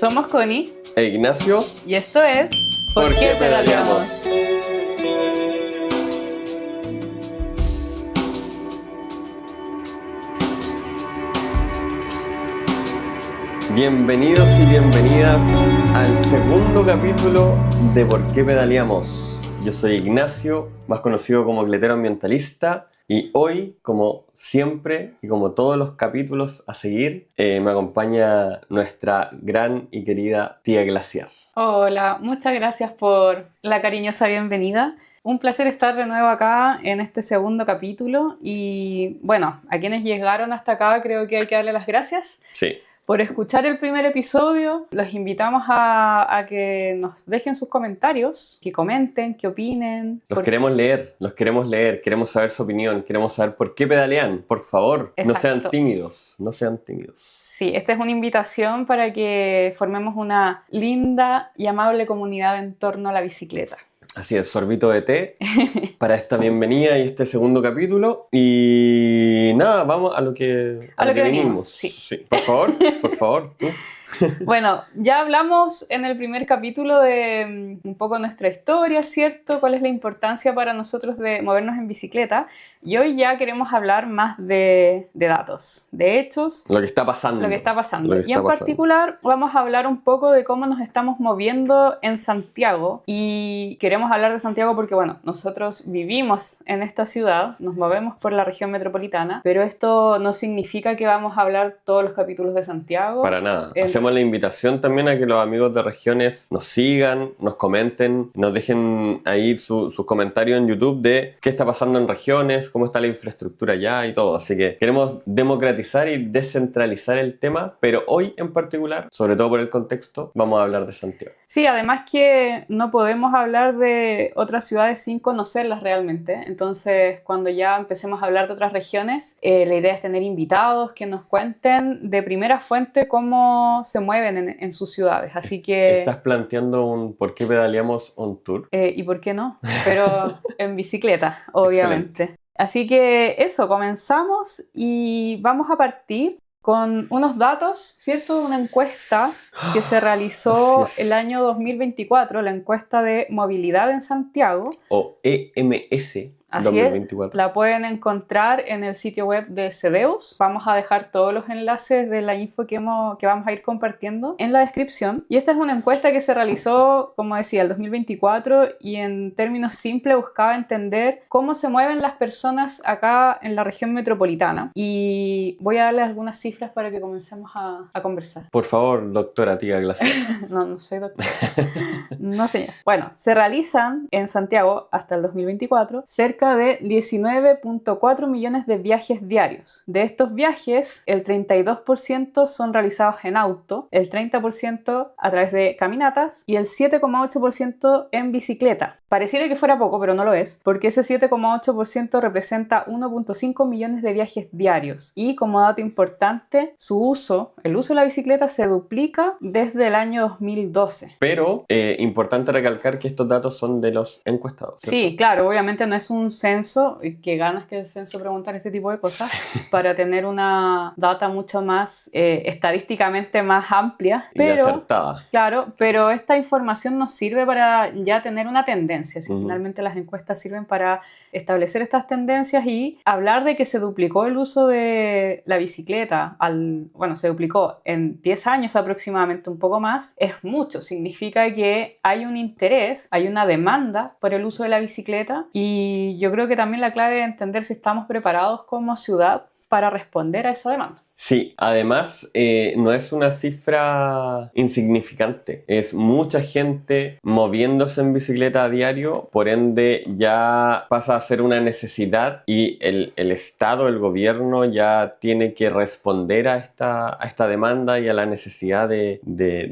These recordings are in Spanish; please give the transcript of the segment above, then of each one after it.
Somos Connie e Ignacio. y esto es ¿Por qué pedaleamos? Bienvenidos y bienvenidas al segundo capítulo de ¿Por qué pedaleamos? Yo soy Ignacio, más conocido como Cletero Ambientalista, y hoy, como siempre y como todos los capítulos a seguir, me acompaña nuestra gran y querida tía Glaciar. Hola, muchas gracias por la cariñosa bienvenida. Un placer estar de nuevo acá en este segundo capítulo y bueno, a quienes llegaron hasta acá creo que hay que darle las gracias. Sí. Por escuchar el primer episodio. Los invitamos a que nos dejen sus comentarios, que comenten, que opinen. Los queremos leer, queremos saber su opinión, queremos saber por qué pedalean. Por favor, Exacto. no sean tímidos, no sean tímidos. Sí, esta es una invitación para que formemos una linda y amable comunidad en torno a la bicicleta. Así es, sorbito de té para esta bienvenida y este segundo capítulo. Y nada, vamos a lo que venimos. Sí. Por favor, tú. Bueno, ya hablamos en el primer capítulo de un poco nuestra historia, ¿cierto? ¿Cuál es la importancia para nosotros de movernos en bicicleta? Y hoy ya queremos hablar más de datos, de hechos. Lo que está pasando. Y en particular vamos a hablar un poco de cómo nos estamos moviendo en Santiago. Y queremos hablar de Santiago porque, bueno, nosotros vivimos en esta ciudad, nos movemos por la región metropolitana, pero esto no significa que vamos a hablar todos los capítulos de Santiago. Para nada. Hacemos la invitación también a que los amigos de regiones nos sigan, nos comenten, nos dejen ahí sus comentarios en YouTube de qué está pasando en regiones, cómo está la infraestructura allá y todo. Así que queremos democratizar y descentralizar el tema, pero hoy en particular, sobre todo por el contexto, vamos a hablar de Santiago. Sí, además que no podemos hablar de otras ciudades sin conocerlas realmente. Entonces, cuando ya empecemos a hablar de otras regiones, la idea es tener invitados que nos cuenten de primera fuente cómo se mueven en sus ciudades. Así que... ¿Estás planteando un por qué pedaleamos on tour? ¿Y por qué no? Pero en bicicleta, obviamente. Excelente. Así que eso, comenzamos y vamos a partir con unos datos, ¿cierto? Una encuesta que se realizó el año 2024, la encuesta de movilidad en Santiago. O EMS. Así 2024. Es, la pueden encontrar en el sitio web de CEDEUS. Vamos a dejar todos los enlaces de la info que vamos a ir compartiendo en la descripción. Y esta es una encuesta que se realizó, como decía, el 2024 y en términos simples buscaba entender cómo se mueven las personas acá en la región metropolitana. Y voy a darles algunas cifras para que comencemos a conversar. Por favor, doctora tía Glaciar. No soy doctora. No, señor. Bueno, se realizan en Santiago hasta el 2024 cerca de 19.4 millones de viajes diarios. De estos viajes, el 32% son realizados en auto, el 30% a través de caminatas y el 7,8% en bicicleta. Pareciera que fuera poco, pero no lo es, porque ese 7,8% representa 1.5 millones de viajes diarios. Y como dato importante, el uso de la bicicleta se duplica desde el año 2012. Pero importante recalcar que estos datos son de los encuestados, ¿cierto? Sí, claro, obviamente no es un censo, que ganas que el censo preguntar ese tipo de cosas, para tener una data mucho más estadísticamente más amplia, pero, y acertada. Claro, pero esta información nos sirve para ya tener una tendencia. Finalmente las encuestas sirven para establecer estas tendencias y hablar de que se duplicó el uso de la bicicleta, se duplicó en 10 años aproximadamente, un poco más, es mucho. Significa que hay un interés, hay una demanda por el uso de la bicicleta y yo creo que también la clave es entender si estamos preparados como ciudad para responder a esa demanda. Sí, además no es una cifra insignificante, es mucha gente moviéndose en bicicleta a diario, por ende ya pasa a ser una necesidad y el Estado, el gobierno ya tiene que responder a esta demanda y a la necesidad de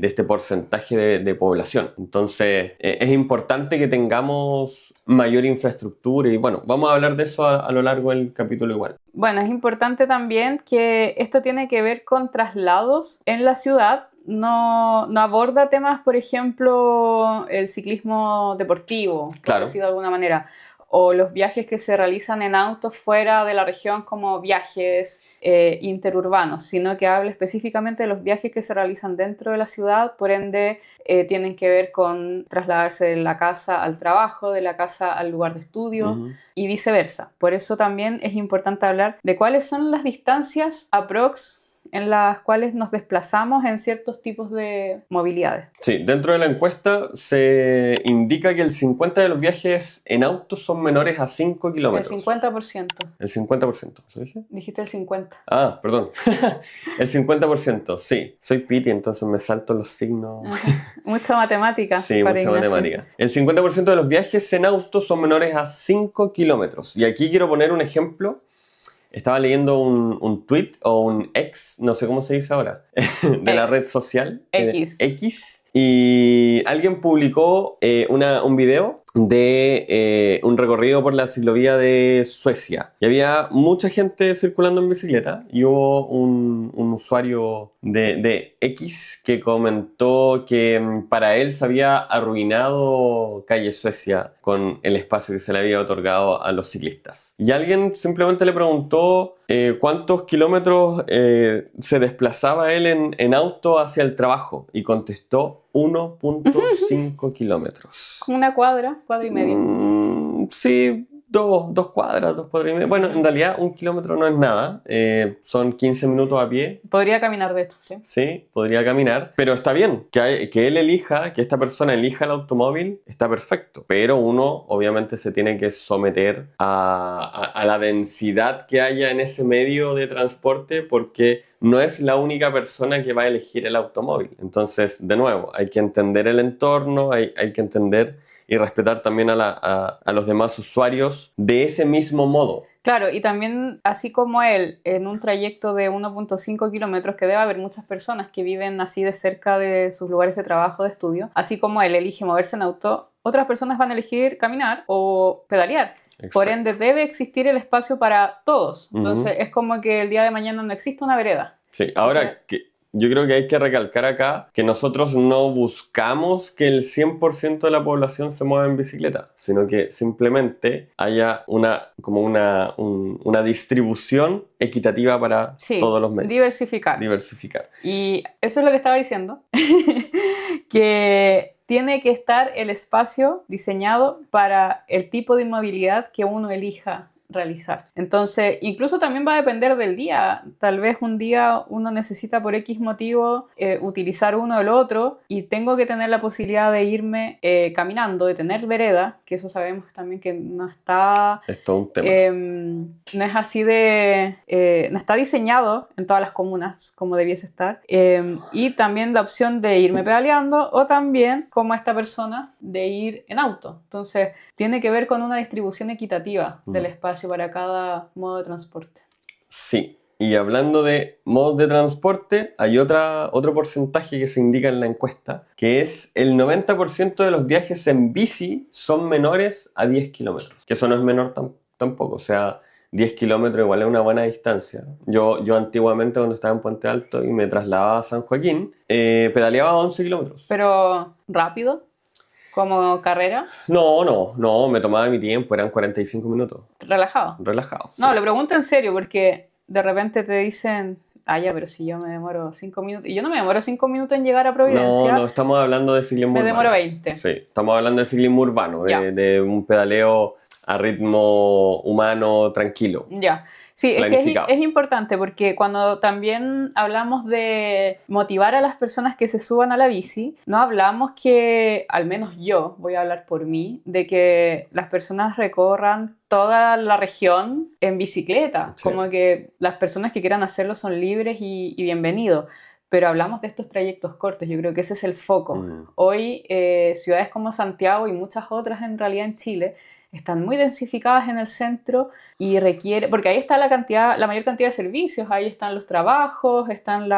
este porcentaje de población. Entonces es importante que tengamos mayor infraestructura y bueno, vamos a hablar de eso a lo largo del capítulo igual. Bueno, es importante también que esto tiene que ver con traslados en la ciudad. No aborda temas, por ejemplo, el ciclismo deportivo, claro, por decirlo de alguna manera, o los viajes que se realizan en autos fuera de la región como viajes interurbanos, sino que habla específicamente de los viajes que se realizan dentro de la ciudad, por ende tienen que ver con trasladarse de la casa al trabajo, de la casa al lugar de estudio y viceversa. Por eso también es importante hablar de cuáles son las distancias aprox en las cuales nos desplazamos en ciertos tipos de movilidades. Sí, dentro de la encuesta se indica que el 50% de los viajes en auto son menores a 5 kilómetros. El 50%. El 50%, ¿eso dije? Dijiste el 50%. Ah, perdón. El 50%, sí. Soy Piti, entonces me salto los signos. Mucha matemática. Sí, mucha matemática. El 50% de los viajes en auto son menores a 5 kilómetros. Y aquí quiero poner un ejemplo. Estaba leyendo un tweet o un ex, no sé cómo se dice ahora, de la red social. X. Y alguien publicó un video de un recorrido por la ciclovía de Suecia. Y había mucha gente circulando en bicicleta y hubo un usuario de X que comentó que para él se había arruinado Calle Suecia con el espacio que se le había otorgado a los ciclistas. Y alguien simplemente le preguntó cuántos kilómetros se desplazaba él en auto hacia el trabajo y contestó 1.5 kilómetros. ¿Una cuadra y media? Sí, dos cuadras y media. Bueno, en realidad 1 kilómetro no es nada. Son 15 minutos a pie. Podría caminar de esto, ¿sí? Sí, podría caminar. Pero está bien, que él elija, que esta persona elija el automóvil, está perfecto. Pero uno obviamente se tiene que someter a la densidad que haya en ese medio de transporte porque no es la única persona que va a elegir el automóvil. Entonces, de nuevo, hay que entender el entorno, hay que entender y respetar también a los demás usuarios de ese mismo modo. Claro, y también, así como él, en un trayecto de 1.5 kilómetros, que debe haber muchas personas que viven así de cerca de sus lugares de trabajo, de estudio, así como él elige moverse en auto, otras personas van a elegir caminar o pedalear. Exacto. Por ende, debe existir el espacio para todos. Entonces, es como que el día de mañana no existe una vereda. Sí, ahora yo creo que hay que recalcar acá que nosotros no buscamos que el 100% de la población se mueva en bicicleta, sino que simplemente haya una distribución equitativa para todos los medios. Diversificar. Y eso es lo que estaba diciendo, que tiene que estar el espacio diseñado para el tipo de movilidad que uno elija realizar. Entonces, incluso también va a depender del día. Tal vez un día uno necesita por X motivo utilizar uno o el otro y tengo que tener la posibilidad de irme caminando, de tener vereda, que eso sabemos también que no está... Es todo un tema. No es así no está diseñado en todas las comunas como debiese estar. Y también la opción de irme pedaleando o también, como esta persona, de ir en auto. Entonces, tiene que ver con una distribución equitativa del espacio para cada modo de transporte. Sí, y hablando de modos de transporte, hay otro porcentaje que se indica en la encuesta, que es el 90% de los viajes en bici son menores a 10 kilómetros. Que eso no es menor tampoco, o sea, 10 kilómetros igual es una buena distancia. Yo antiguamente cuando estaba en Puente Alto y me trasladaba a San Joaquín, pedaleaba 11 kilómetros. ¿Pero rápido? ¿Como carrera? No, me tomaba mi tiempo, eran 45 minutos. ¿Relajado? No, sí. Lo pregunto en serio porque de repente te dicen, ya, pero si yo me demoro 5 minutos, y yo no me demoro 5 minutos en llegar a Providencia. No, estamos hablando de ciclismo urbano. Me demoro 20. Sí, estamos hablando de ciclismo urbano, de un pedaleo a ritmo humano tranquilo. Ya. Sí, es que es importante porque cuando también hablamos de motivar a las personas que se suban a la bici, no hablamos que, al menos yo, voy a hablar por mí, de que las personas recorran toda la región en bicicleta. Sí. Como que las personas que quieran hacerlo son libres y bienvenidos. Pero hablamos de estos trayectos cortos, yo creo que ese es el foco. Hoy, ciudades como Santiago y muchas otras en realidad en Chile están muy densificadas en el centro y requiere, porque ahí está la mayor cantidad de servicios, ahí están los trabajos, están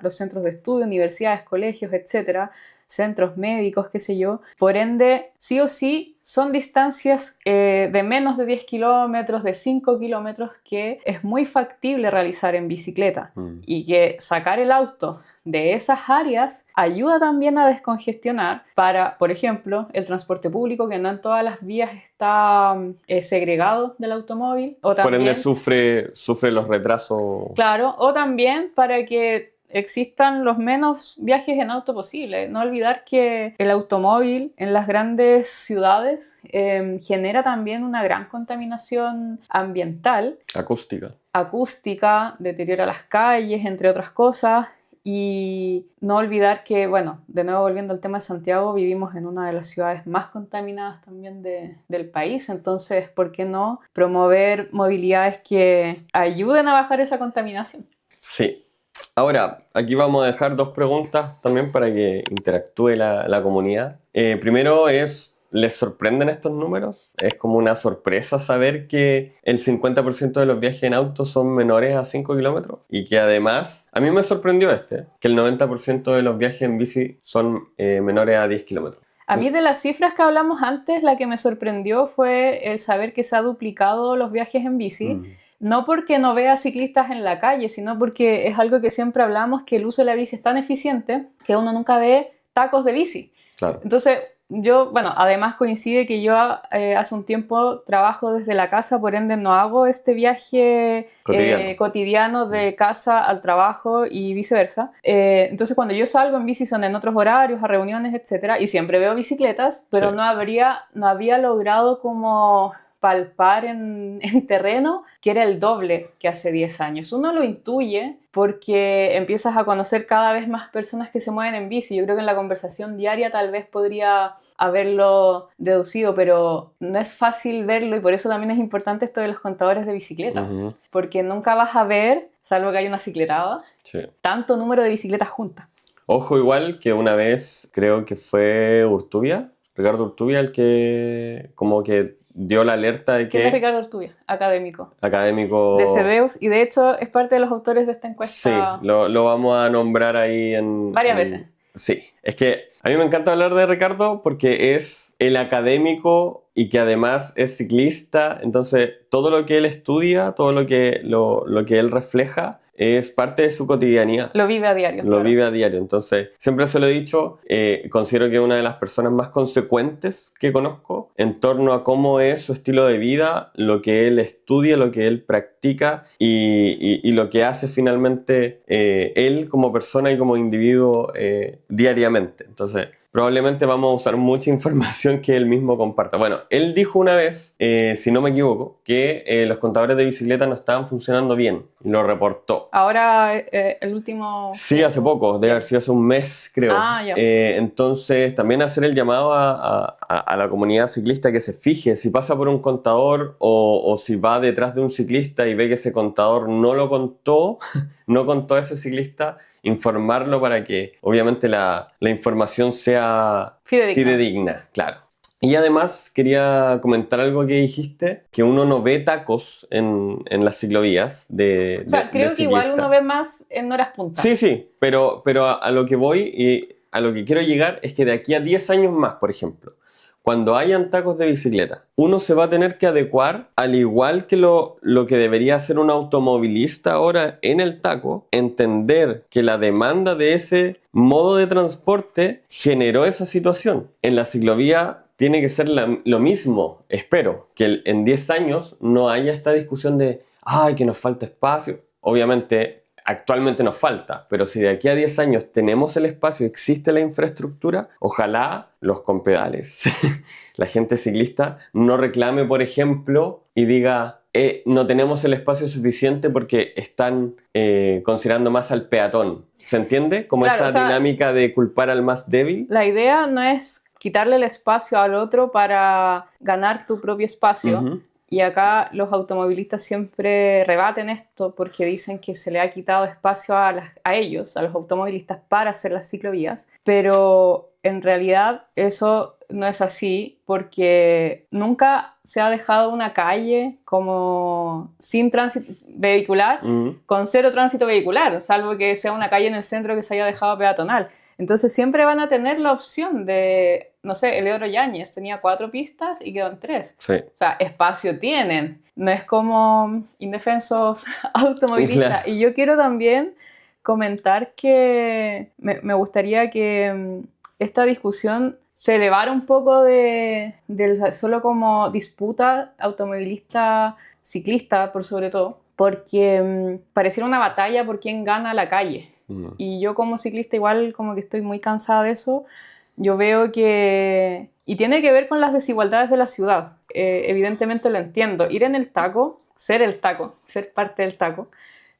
los centros de estudio, universidades, colegios, etc. centros médicos, qué sé yo. Por ende, sí o sí, son distancias de menos de 10 kilómetros, de 5 kilómetros, que es muy factible realizar en bicicleta. Y que sacar el auto de esas áreas ayuda también a descongestionar para, por ejemplo, el transporte público, que no en todas las vías está segregado del automóvil. O también, por ende sufre los retrasos. Claro, o también para que existan los menos viajes en auto posible. No olvidar que el automóvil en las grandes ciudades genera también una gran contaminación ambiental. Acústica, deteriora las calles, entre otras cosas. Y no olvidar que, bueno, de nuevo volviendo al tema de Santiago, vivimos en una de las ciudades más contaminadas también del país. Entonces, ¿por qué no promover movilidades que ayuden a bajar esa contaminación? Sí. Ahora, aquí vamos a dejar 2 preguntas también para que interactúe la comunidad. Primero es, ¿les sorprenden estos números? Es como una sorpresa saber que el 50% de los viajes en auto son menores a 5 kilómetros y que además, a mí me sorprendió que el 90% de los viajes en bici son menores a 10 kilómetros. A mí de las cifras que hablamos antes, la que me sorprendió fue el saber que se ha duplicado los viajes en bici. No porque no vea ciclistas en la calle, sino porque es algo que siempre hablamos, que el uso de la bici es tan eficiente que uno nunca ve tacos de bici. Claro. Entonces, además coincide que yo hace un tiempo trabajo desde la casa, por ende no hago este viaje cotidiano de casa al trabajo y viceversa. Entonces, cuando yo salgo en bici son en otros horarios, a reuniones, etc. Y siempre veo bicicletas, pero sí, no había logrado como palpar en terreno que era el doble que hace 10 años. Uno lo intuye porque empiezas a conocer cada vez más personas que se mueven en bici. Yo creo que en la conversación diaria tal vez podría haberlo deducido, pero no es fácil verlo y por eso también es importante esto de los contadores de bicicleta, porque nunca vas a ver, salvo que haya una cicletada, tanto número de bicicletas juntas. Ojo, igual que una vez creo que fue Ricardo Urtubia, el que como que dio la alerta de que... ¿Quién es Ricardo Urtubia? Académico. De CEDEUS, y de hecho es parte de los autores de esta encuesta. Sí, lo vamos a nombrar ahí varias veces. Sí, es que a mí me encanta hablar de Ricardo porque es el académico y que además es ciclista, entonces todo lo que él estudia, todo lo que él refleja es parte de su cotidianidad. Lo vive a diario. Vive a diario. Entonces, siempre se lo he dicho, considero que es una de las personas más consecuentes que conozco en torno a cómo es su estilo de vida, lo que él estudia, lo que él practica y lo que hace finalmente él como persona y como individuo diariamente. Entonces, probablemente vamos a usar mucha información que él mismo comparta. Bueno, él dijo una vez, si no me equivoco, que los contadores de bicicleta no estaban funcionando bien. Y lo reportó. Ahora, el último... Sí, hace poco, debe haber sido hace un mes, creo. Ya. Entonces, también hacer el llamado a la comunidad ciclista que se fije si pasa por un contador o si va detrás de un ciclista y ve que ese contador no lo contó, no contó a ese ciclista, informarlo para que obviamente la información sea fidedigna, claro. Y además quería comentar algo que dijiste, que uno no ve tacos en las ciclovías creo que igual uno ve más en horas punta. Sí, pero a lo que voy y a lo que quiero llegar es que de aquí a 10 años más, por ejemplo, cuando hayan tacos de bicicleta, uno se va a tener que adecuar, al igual que lo que debería hacer un automovilista ahora en el taco, entender que la demanda de ese modo de transporte generó esa situación. En la ciclovía tiene que ser lo mismo, espero, que en 10 años no haya esta discusión de ¡ay, que nos falta espacio! Obviamente, actualmente nos falta, pero si de aquí a 10 años tenemos el espacio, existe la infraestructura, ojalá los compedales, la gente ciclista no reclame, por ejemplo, y diga no tenemos el espacio suficiente porque están considerando más al peatón. ¿Se entiende? Como claro, esa dinámica de culpar al más débil. La idea no es quitarle el espacio al otro para ganar tu propio espacio. Y acá los automovilistas siempre rebaten esto porque dicen que se le ha quitado espacio a ellos, a los automovilistas, para hacer las ciclovías. Pero en realidad eso no es así porque nunca se ha dejado una calle como sin tránsito vehicular, con cero tránsito vehicular, salvo que sea una calle en el centro que se haya dejado peatonal. Entonces siempre van a tener la opción de, no sé, Eleodoro Yáñez tenía 4 pistas y quedó en 3. Sí. O sea, espacio tienen. No es como indefensos automovilistas. Claro. Y yo quiero también comentar que me gustaría que esta discusión se elevara un poco de solo como disputa automovilista-ciclista, por sobre todo, porque pareciera una batalla por quién gana la calle. Y yo como ciclista igual como que estoy muy cansada de eso. Yo veo que... Y tiene que ver con las desigualdades de la ciudad. Evidentemente lo entiendo. Ir en el taco, ser parte del taco,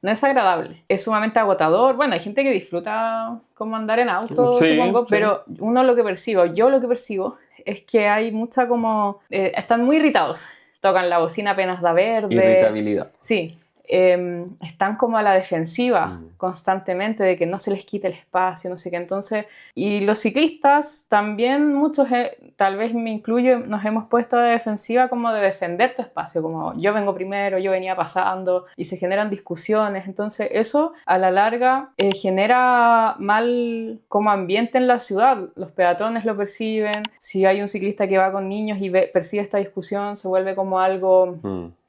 no es agradable. Es sumamente agotador. Bueno, hay gente que disfruta como andar en auto, Sí, supongo, sí. pero yo lo que percibo es que hay mucha como... están muy irritados. Tocan la bocina apenas da verde. Irritabilidad. Sí. Están como a la defensiva constantemente de que no se les quite el espacio, no sé qué. Entonces, y los ciclistas también, muchos, tal vez me incluyo, nos hemos puesto a la defensiva como de defender tu espacio, como yo vengo primero, yo venía pasando, y se generan discusiones. Entonces, eso a la larga genera mal como ambiente en la ciudad. Los peatones lo perciben. Si hay un ciclista que va con niños y percibe esta discusión, se vuelve como algo...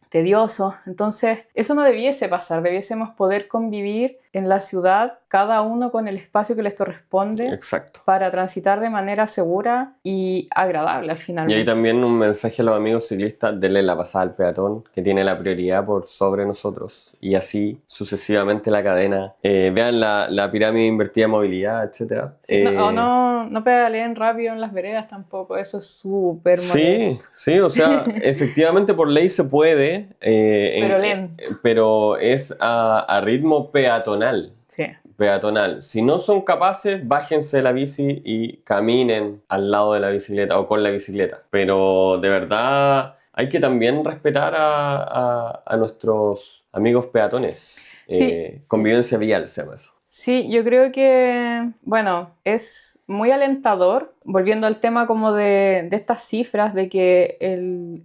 tedioso. Entonces, eso no debiese pasar. Debiésemos poder convivir en la ciudad, cada uno con el espacio que les corresponde. Exacto. Para transitar de manera segura y agradable al final. Y ahí también un mensaje a los amigos ciclistas: denle la pasada al peatón, que tiene la prioridad por sobre nosotros. Y así sucesivamente la cadena. Vean la pirámide invertida de movilidad, etc. Sí, no pedaleen rápido en las veredas tampoco. Eso es súper molesto. Sí, o sea, efectivamente por ley se puede, pero lento. Pero es a ritmo peatonal. Sí. Peatonal. Si no son capaces, bájense de la bici y caminen al lado de la bicicleta o con la bicicleta. Pero de verdad hay que también respetar a nuestros amigos peatones. Sí. Convivencia vial se llama eso. Sí, yo creo que, bueno, es muy alentador, volviendo al tema como de estas cifras, de que el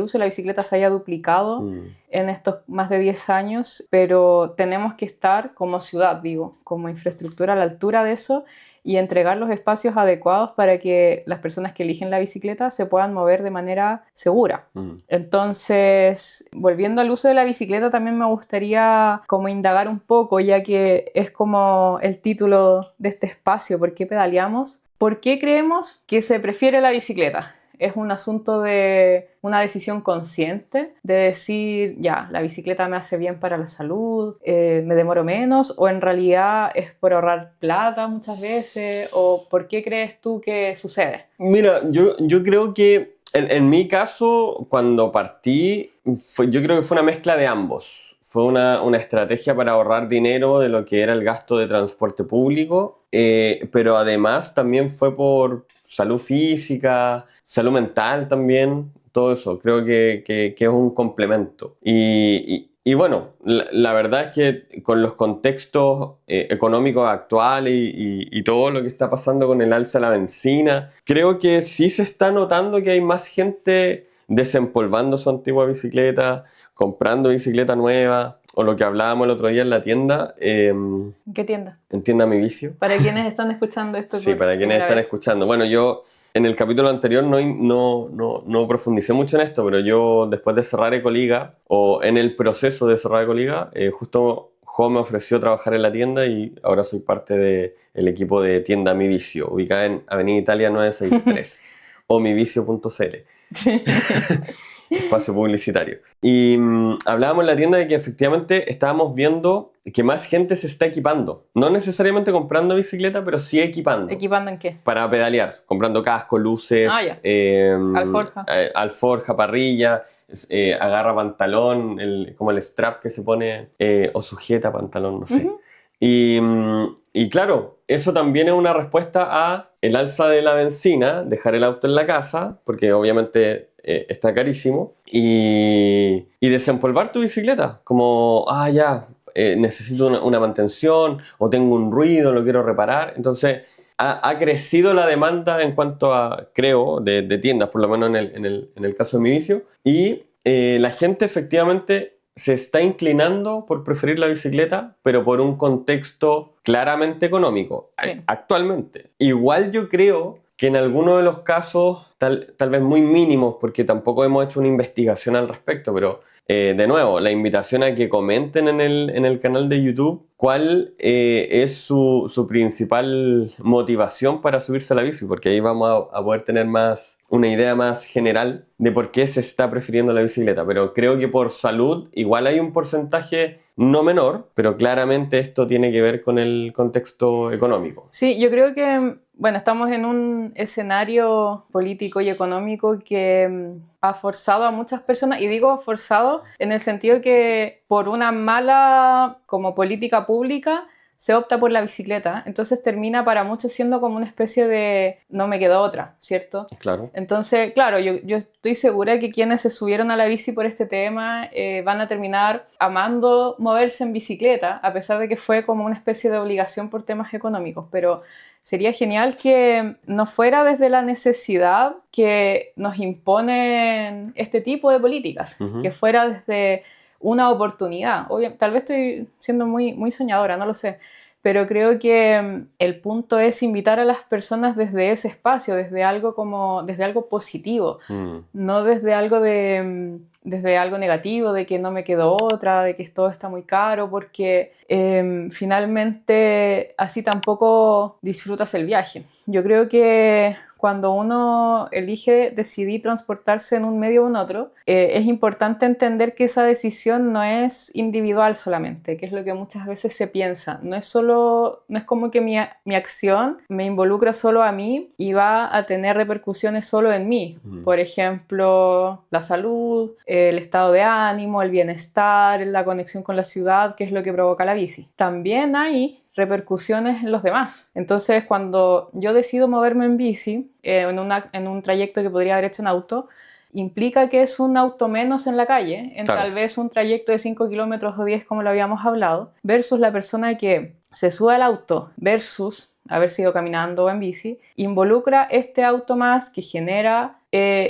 uso de la bicicleta se haya duplicado en estos más de 10 años, pero tenemos que estar como ciudad, como infraestructura a la altura de eso, y entregar los espacios adecuados para que las personas que eligen la bicicleta se puedan mover de manera segura. Entonces, volviendo al uso de la bicicleta, también me gustaría como indagar un poco, ya que es como el título de este espacio, ¿por qué pedaleamos? ¿Por qué creemos que se prefiere la bicicleta? ¿Es un asunto de una decisión consciente de decir, ya, la bicicleta me hace bien para la salud, me demoro menos? ¿O en realidad es por ahorrar plata muchas veces? ¿O por qué crees tú que sucede? Mira, yo creo que en mi caso, cuando partí, yo creo que fue una mezcla de ambos. Fue una estrategia para ahorrar dinero de lo que era el gasto de transporte público, pero además también fue por salud física, salud mental también, todo eso. Creo que es un complemento. Y bueno, la verdad es que con los contextos económicos actuales y todo lo que está pasando con el alza de la benzina, creo que sí se está notando que hay más gente desempolvando su antigua bicicleta, comprando bicicleta nueva, o lo que hablábamos el otro día en la tienda. ¿En qué tienda? En Tienda Mi Vicio. Para quienes están escuchando esto. Sí, para quienes están escuchando. Bueno, yo en el capítulo anterior no profundicé mucho en esto, pero yo después de cerrar Ecoliga, o en el proceso de cerrar Ecoliga, justo Jo me ofreció trabajar en la tienda y ahora soy parte del equipo de Tienda Mi Vicio, ubicada en Avenida Italia 963 o mivicio.cl. Espacio publicitario. Y hablábamos en la tienda de que efectivamente estábamos viendo que más gente se está equipando. No necesariamente comprando bicicleta, pero sí equipando. ¿Equipando en qué? Para pedalear. Comprando casco, luces, alforja, parrilla, agarra pantalón, como el strap que se pone, o sujeta pantalón, no sé. Y claro, eso también es una respuesta a el alza de la benzina, dejar el auto en la casa, porque obviamente está carísimo, y desempolvar tu bicicleta, como, necesito una mantención, o tengo un ruido, lo quiero reparar. Entonces ha crecido la demanda en cuanto a, creo, de tiendas, por lo menos en el caso de Mi Vicio, y la gente efectivamente se está inclinando por preferir la bicicleta, pero por un contexto claramente económico, Sí. actualmente. Igual yo creo que en algunos de los casos, tal vez muy mínimos, porque tampoco hemos hecho una investigación al respecto, pero de nuevo, la invitación a que comenten en el canal de YouTube cuál es su principal motivación para subirse a la bici, porque ahí vamos a poder tener una idea más general de por qué se está prefiriendo la bicicleta. Pero creo que por salud igual hay un porcentaje no menor, pero claramente esto tiene que ver con el contexto económico. Sí, yo creo que, bueno, estamos en un escenario político y económico que ha forzado a muchas personas, y digo forzado en el sentido que por una mala como política pública se opta por la bicicleta, entonces termina para muchos siendo como una especie de no me queda otra, ¿cierto? Claro. Entonces, claro, yo estoy segura que quienes se subieron a la bici por este tema van a terminar amando moverse en bicicleta, a pesar de que fue como una especie de obligación por temas económicos, pero sería genial que no fuera desde la necesidad que nos imponen este tipo de políticas, que fuera desde una oportunidad. Tal vez estoy siendo muy soñadora, no lo sé, pero creo que el punto es invitar a las personas desde ese espacio, desde algo positivo, no desde algo negativo, de que no me quedó otra, de que todo está muy caro, porque finalmente así tampoco disfrutas el viaje. Yo creo que cuando uno elige decidir transportarse en un medio o en otro, es importante entender que esa decisión no es individual solamente, que es lo que muchas veces se piensa. No es como que mi acción me involucra solo a mí y va a tener repercusiones solo en mí. Por ejemplo, la salud, el estado de ánimo, el bienestar, la conexión con la ciudad, que es lo que provoca la bici. También hay repercusiones en los demás. Entonces, cuando yo decido moverme en bici, en un trayecto que podría haber hecho en auto, implica que es un auto menos en la calle, en Claro. tal vez un trayecto de 5 kilómetros o 10, como lo habíamos hablado, versus la persona que se sube al auto versus haber sido caminando o en bici, involucra este auto más que genera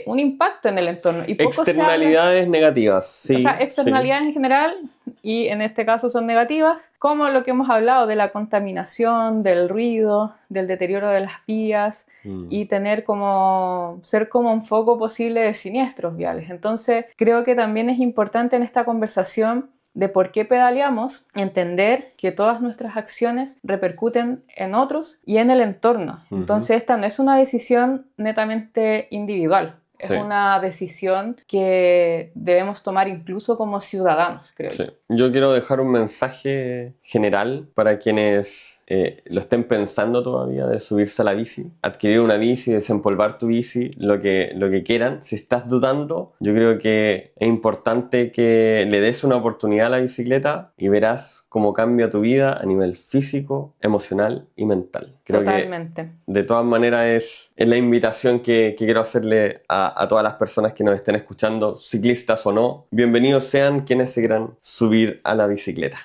un impacto en el entorno. Y poco externalidades negativas, sí. O sea, externalidades en general, y en este caso son negativas, como lo que hemos hablado de la contaminación, del ruido, del deterioro de las vías, y ser como un foco posible de siniestros viales. Entonces, creo que también es importante en esta conversación de por qué pedaleamos, entender que todas nuestras acciones repercuten en otros y en el entorno. Entonces, esta no es una decisión netamente individual. Es una decisión que debemos tomar incluso como ciudadanos, creo yo. Yo quiero dejar un mensaje general para quienes lo estén pensando todavía de subirse a la bici, adquirir una bici, desempolvar tu bici, lo que quieran. Si estás dudando, yo creo que es importante que le des una oportunidad a la bicicleta y verás cómo cambia tu vida a nivel físico, emocional y mental. Creo Totalmente. Que de todas maneras es la invitación que quiero hacerle a todas las personas que nos estén escuchando, ciclistas o no. Bienvenidos sean quienes se quieran subir a la bicicleta.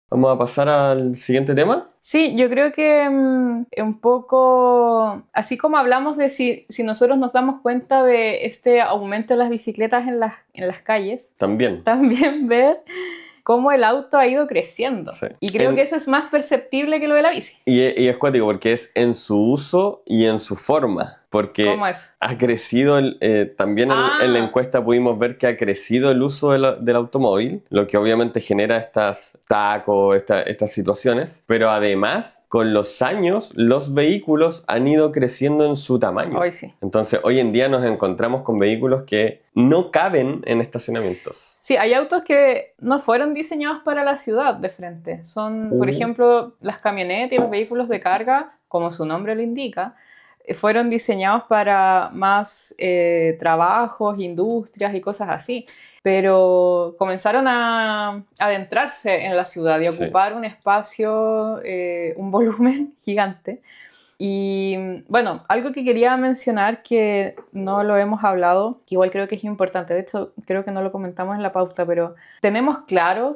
¿Vamos a pasar al siguiente tema? Sí, yo creo que un poco, así como hablamos de si nosotros nos damos cuenta de este aumento de las bicicletas en las calles, También ver cómo el auto ha ido creciendo. Sí. Y creo que eso es más perceptible que lo de la bici. Y es cuático porque es en su uso y en su forma. Porque ¿Cómo es? ha crecido, también en la encuesta pudimos ver que ha crecido el uso del automóvil, lo que obviamente genera estas tacos, estas situaciones. Pero además, con los años, los vehículos han ido creciendo en su tamaño. Hoy sí. Entonces, hoy en día nos encontramos con vehículos que no caben en estacionamientos. Sí, hay autos que no fueron diseñados para la ciudad de frente. Son, por ejemplo, las camionetas y los vehículos de carga, como su nombre lo indica, fueron diseñados para más trabajos, industrias y cosas así. Pero comenzaron a adentrarse en la ciudad y ocupar un espacio, un volumen gigante. Y bueno, algo que quería mencionar que no lo hemos hablado, que igual creo que es importante, de hecho creo que no lo comentamos en la pauta, pero tenemos claro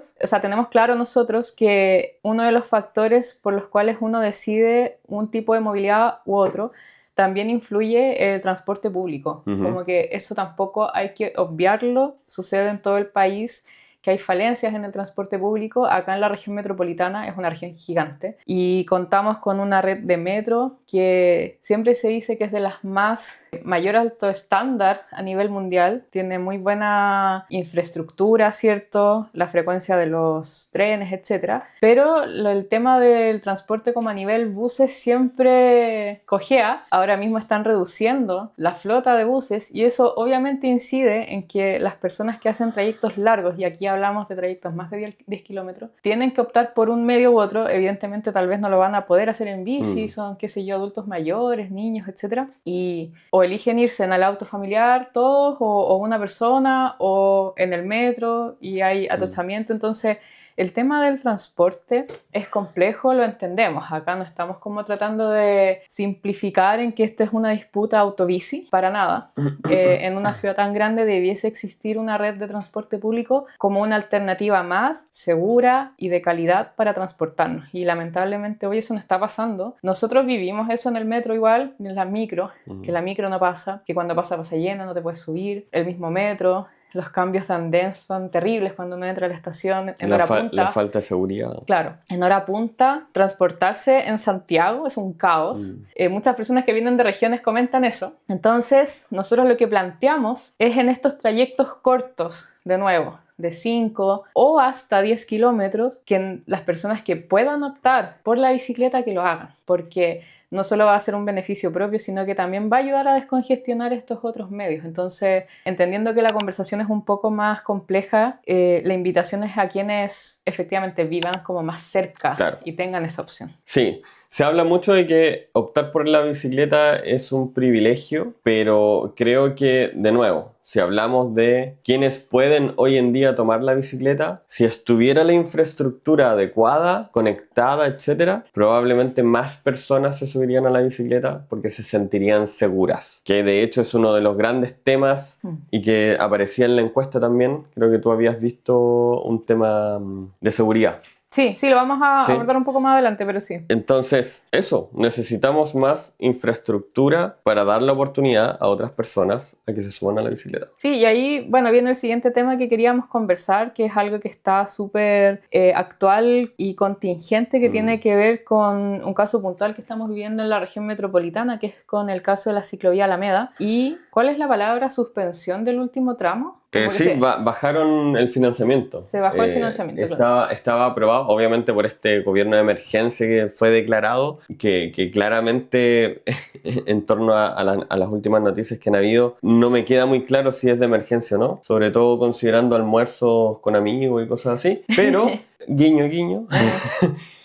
nosotros que uno de los factores por los cuales uno decide un tipo de movilidad u otro también influye el transporte público. Como que eso tampoco hay que obviarlo, sucede en todo el país, que hay falencias en el transporte público. Acá en la región metropolitana es una región gigante y contamos con una red de metro que siempre se dice que es de las más mayor alto estándar a nivel mundial. Tiene muy buena infraestructura, ¿cierto? La frecuencia de los trenes, etc. Pero el tema del transporte como a nivel buses siempre cojea. Ahora mismo están reduciendo la flota de buses y eso obviamente incide en que las personas que hacen trayectos largos, y aquí hablamos de trayectos más de 10 kilómetros, tienen que optar por un medio u otro. Evidentemente tal vez no lo van a poder hacer en bici, son, qué sé yo, adultos mayores, niños, etc. Y o eligen irse en el auto familiar todos, o una persona, o en el metro, y hay atochamiento. Entonces el tema del transporte es complejo, lo entendemos. Acá no estamos como tratando de simplificar en que esto es una disputa autobici, para nada. En una ciudad tan grande debiese existir una red de transporte público como una alternativa más segura y de calidad para transportarnos. Y lamentablemente hoy eso no está pasando. Nosotros vivimos eso en el metro igual, en la micro, que la micro no pasa, que cuando pasa llena, no te puedes subir, el mismo metro. Los cambios de andén son terribles cuando uno entra a la estación en hora punta. La falta de seguridad. Claro, en hora punta, transportarse en Santiago es un caos. Muchas personas que vienen de regiones comentan eso. Entonces, nosotros lo que planteamos es en estos trayectos cortos, de nuevo, de 5 o hasta 10 kilómetros, que las personas que puedan optar por la bicicleta que lo hagan, porque no solo va a ser un beneficio propio, sino que también va a ayudar a descongestionar estos otros medios. Entonces, entendiendo que la conversación es un poco más compleja, la invitación es a quienes efectivamente vivan como más cerca, claro, y tengan esa opción. Sí, se habla mucho de que optar por la bicicleta es un privilegio, pero creo que, de nuevo, si hablamos de quienes pueden hoy en día tomar la bicicleta, si estuviera la infraestructura adecuada, conectada, etc., probablemente más personas se subirían a la bicicleta porque se sentirían seguras, que de hecho es uno de los grandes temas y que aparecía en la encuesta también. Creo que tú habías visto un tema de seguridad. Sí, lo vamos a abordar un poco más adelante, pero sí. Entonces, eso, necesitamos más infraestructura para dar la oportunidad a otras personas a que se suban a la bicicleta. Sí, y ahí, bueno, viene el siguiente tema que queríamos conversar, que es algo que está súper actual y contingente, que tiene que ver con un caso puntual que estamos viviendo en la región metropolitana, que es con el caso de la ciclovía Alameda. ¿Y cuál es la palabra? ¿Suspensión del último tramo? Sí, bajaron el financiamiento. Se bajó el financiamiento, estaba aprobado, obviamente, por este gobierno de emergencia que fue declarado, que claramente, en torno a las últimas noticias que han habido, no me queda muy claro si es de emergencia o no, sobre todo considerando almuerzos con amigos y cosas así, pero, guiño, guiño.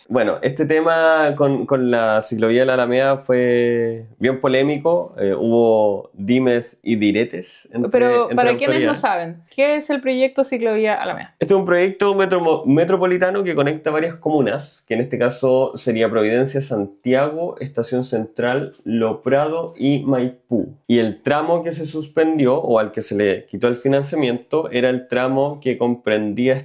Bueno, este tema con la ciclovía de la Alameda fue bien polémico, hubo dimes y diretes Pero para entre quienes no saben, ¿qué es el proyecto Ciclovía Alameda? Este es un proyecto metropolitano que conecta varias comunas, que en este caso sería Providencia, Santiago, Estación Central, Lo Prado y Maipú. Y el tramo que se suspendió o al que se le quitó el financiamiento era el tramo que comprendía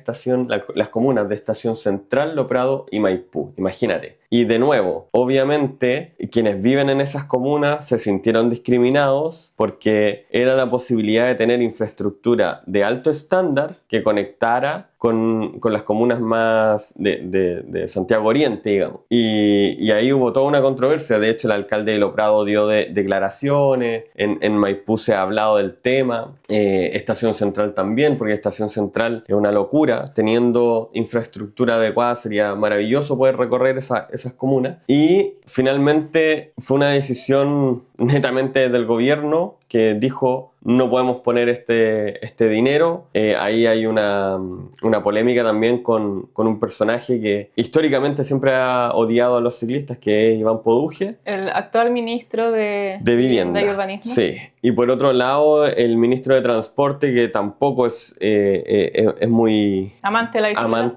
las comunas de Estación Central, Lo Prado y Maipú. Imagínate. Y de nuevo, obviamente, quienes viven en esas comunas se sintieron discriminados porque era la posibilidad de tener infraestructura de alto estándar que conectara con las comunas más de Santiago Oriente, digamos. Y ahí hubo toda una controversia. De hecho, el alcalde de Lo Prado dio declaraciones, en Maipú se ha hablado del tema, Estación Central también, porque Estación Central es una locura. Teniendo infraestructura adecuada sería maravilloso poder recorrer esas comunas. Y finalmente fue una decisión netamente del gobierno que dijo: no podemos poner este dinero. Ahí hay una polémica también con un personaje que históricamente siempre ha odiado a los ciclistas, que es Iván Poduje. El actual ministro de Vivienda y Urbanismo. Sí. Y por otro lado, el ministro de Transporte, que tampoco es muy amante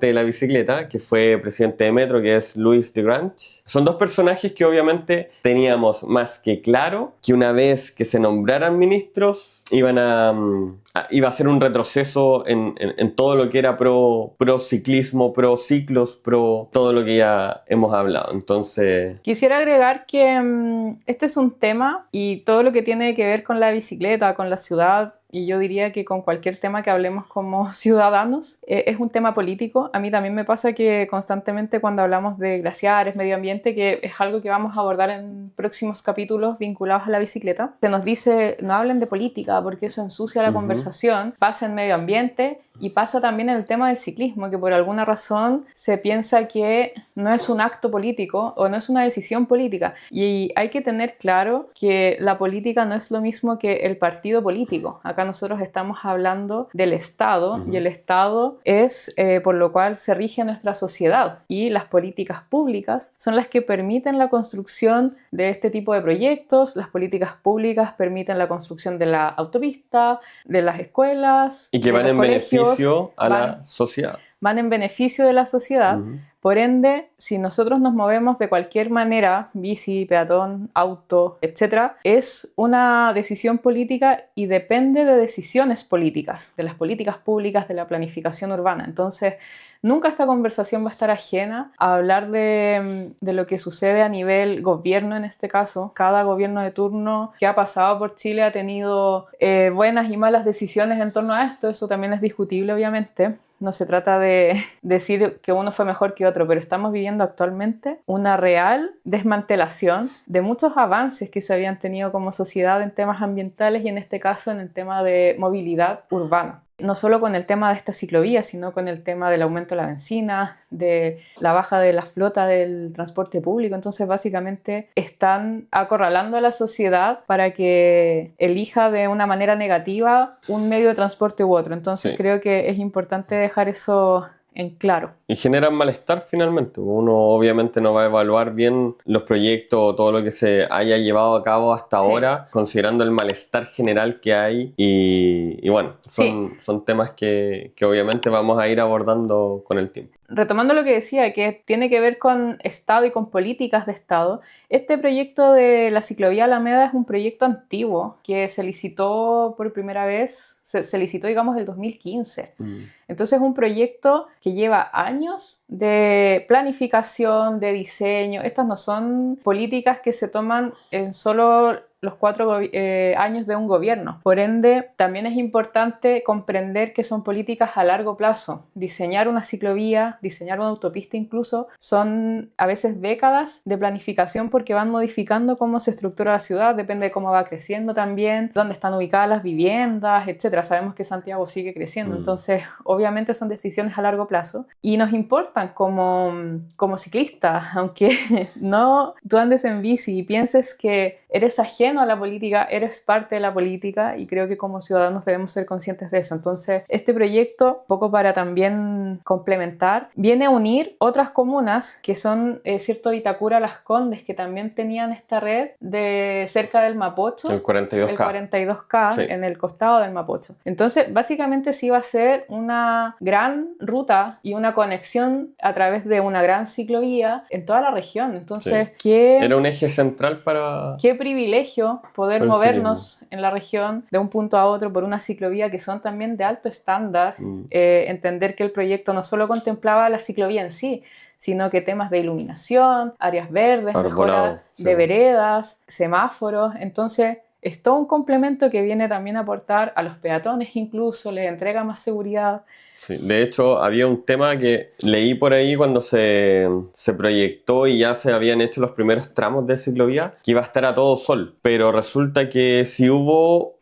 de la bicicleta, que fue presidente de Metro, que es Luis de Grange. Son dos personajes que obviamente teníamos más que claro que una vez que se nombraran ministros iba a ser un retroceso en todo lo que era pro ciclismo, pro ciclos, pro todo lo que ya hemos hablado. Entonces, quisiera agregar que este es un tema, y todo lo que tiene que ver con la bicicleta, con la ciudad, y yo diría que con cualquier tema que hablemos como ciudadanos, es un tema político. A mí también me pasa que constantemente cuando hablamos de glaciares, medio ambiente, que es algo que vamos a abordar en próximos capítulos vinculados a la bicicleta, se nos dice, no hablen de política porque eso ensucia la conversación, pasa en medio ambiente y pasa también en el tema del ciclismo, que por alguna razón se piensa que no es un acto político o no es una decisión política. Y hay que tener claro que la política no es lo mismo que el partido político. Acá nosotros estamos hablando del Estado y el Estado es por lo cual se rige nuestra sociedad, y las políticas públicas son las que permiten la construcción de este tipo de proyectos. Las políticas públicas permiten la construcción de la autopista, de las escuelas, y que van en beneficio a la sociedad. Van en beneficio de la sociedad. Por ende, si nosotros nos movemos de cualquier manera, bici, peatón, auto, etc., es una decisión política y depende de decisiones políticas, de las políticas públicas, de la planificación urbana. Entonces, nunca esta conversación va a estar ajena a hablar de lo que sucede a nivel gobierno en este caso. Cada gobierno de turno que ha pasado por Chile ha tenido buenas y malas decisiones en torno a esto. Eso también es discutible, obviamente. No se trata de decir que uno fue mejor que otro, pero estamos viviendo actualmente una real desmantelación de muchos avances que se habían tenido como sociedad en temas ambientales y en este caso en el tema de movilidad urbana. No solo con el tema de esta ciclovía, sino con el tema del aumento de la benzina, de la baja de la flota del transporte público. Entonces, básicamente, están acorralando a la sociedad para que elija de una manera negativa un medio de transporte u otro. Entonces, creo que es importante dejar eso en claro. Y generan malestar finalmente. Uno obviamente no va a evaluar bien los proyectos o todo lo que se haya llevado a cabo hasta ahora, considerando el malestar general que hay. Y bueno, son temas que obviamente vamos a ir abordando con el tiempo. Retomando lo que decía, que tiene que ver con Estado y con políticas de Estado, este proyecto de la ciclovía Alameda es un proyecto antiguo que se licitó por primera vez, se licitó, digamos, el 2015. Entonces es un proyecto que lleva años de planificación, de diseño. Estas no son políticas que se toman en solo los 4 años de un gobierno. Por ende, también es importante comprender que son políticas a largo plazo. Diseñar una ciclovía, diseñar una autopista incluso, son a veces décadas de planificación porque van modificando cómo se estructura la ciudad, depende de cómo va creciendo también, dónde están ubicadas las viviendas, etc. Sabemos que Santiago sigue creciendo, entonces obviamente son decisiones a largo plazo y nos importan como ciclistas, aunque no tú andes en bici y pienses que eres ajeno a la política, eres parte de la política y creo que como ciudadanos debemos ser conscientes de eso. Entonces, este proyecto, poco para también complementar, viene a unir otras comunas que son, cierto, Itacura, Las Condes, que también tenían esta red de cerca del Mapocho. El 42K. El 42K en el costado del Mapocho. Entonces, básicamente sí va a ser una gran ruta y una conexión a través de una gran ciclovía en toda la región. Entonces, era un eje central para... Qué privilegio poder movernos en la región de un punto a otro por una ciclovía que son también de alto estándar. Entender que el proyecto no solo contemplaba la ciclovía en sí, sino que temas de iluminación, áreas verdes, mejora de veredas, semáforos. Entonces, es todo un complemento que viene también a aportar a los peatones, incluso les entrega más seguridad. Sí, de hecho, había un tema que leí por ahí cuando se proyectó y ya se habían hecho los primeros tramos de ciclovía, que iba a estar a todo sol. Pero resulta que si hubo